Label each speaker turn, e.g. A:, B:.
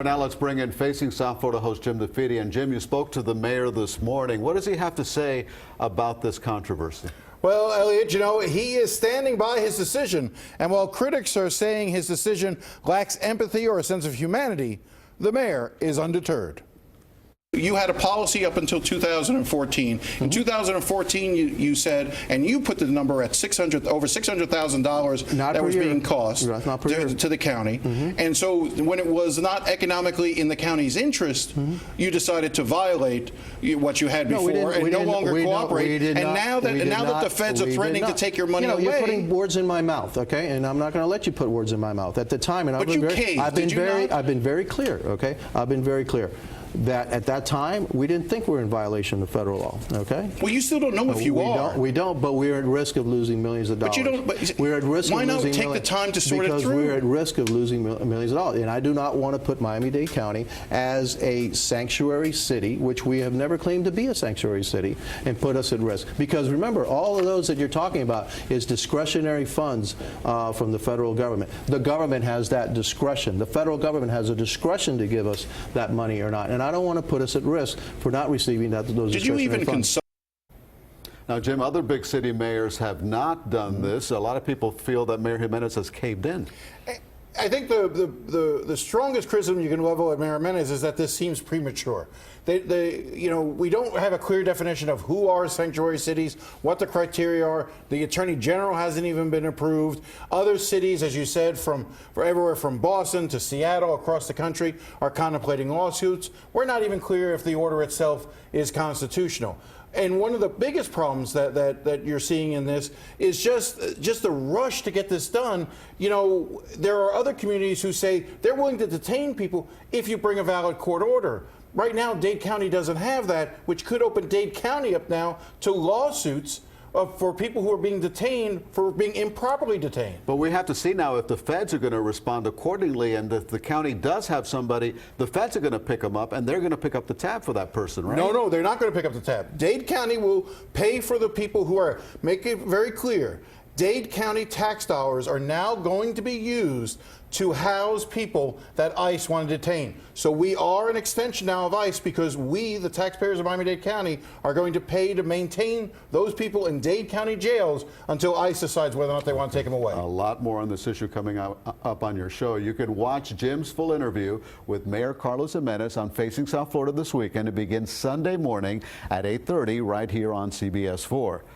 A: Now let's bring in Facing South Florida host Jim DeFede. And Jim, you spoke to the mayor this morning. What does he have to say about this controversy?
B: Well, Elliot, you know, he is standing by his decision. And while critics are saying his decision lacks empathy or a sense of humanity, the mayor is undeterred.
C: You had a policy up until 2014. In 2014, you said, and you put the number at over $600,000 that was being cost to the county. And so when it was not economically in the county's interest, you decided to violate what you had before and no longer cooperate. And now that the feds are threatening to take your money away.
D: You're putting words in my mouth, okay? And I'm not going to let you put words in my mouth. At the time, and I've been very clear, okay? I've been very clelear that at that time, we didn't think we were in violation of federal law, okay?
C: Well, you still don't know if you are.
D: We don't, but we're at risk of losing millions of dollars.
C: But you don't,
D: we're at risk
C: why
D: of
C: not
D: losing
C: take the time to sort it through?
D: Because we're at risk of losing millions of dollars. And I do not want to put Miami-Dade County as a sanctuary city, which we have never claimed to be a sanctuary city, and put us at risk. Because remember, all of those that you're talking about is discretionary funds from the federal government. The government has that discretion. The federal government has a discretion to give us that money or not. And I don't want to put us at risk for not receiving those discretionary funds.
A: Now, Jim, other big city mayors have not done this. A lot of people feel that Mayor Jimenez has caved in.
B: I think the strongest criticism you can level at Mayor Jimenez is that this seems premature. We don't have a clear definition of who are sanctuary cities, what the criteria are. The Attorney General hasn't even been approved. Other cities, as you said, from everywhere from Boston to Seattle across the country are contemplating lawsuits. We're not even clear if the order itself is constitutional. And one of the biggest problems that you're seeing in this is just the rush to get this done. You know, there are other communities who say they're willing to detain people if you bring a valid court order. Right now, Dade County doesn't have that, which could open Dade County up now to lawsuits for people who are being detained for being improperly detained.
A: But we have to see now if the feds are going to respond accordingly, and if the county does have somebody, the feds are going to pick them up, and they're going to pick up the tab for that person, right?
B: No, they're not going to pick up the tab. Dade County will pay for the people who are, make it very clear, Dade County tax dollars are now going to be used to house people that ICE want to detain. So we are an extension now of ICE because we, the taxpayers of Miami-Dade County, are going to pay to maintain those people in Dade County jails until ICE decides whether or not they want to take them away.
A: A lot more on this issue coming up on your show. You can watch Jim's full interview with Mayor Carlos Jimenez on Facing South Florida this weekend. It begins Sunday morning at 8:30 right here on CBS 4.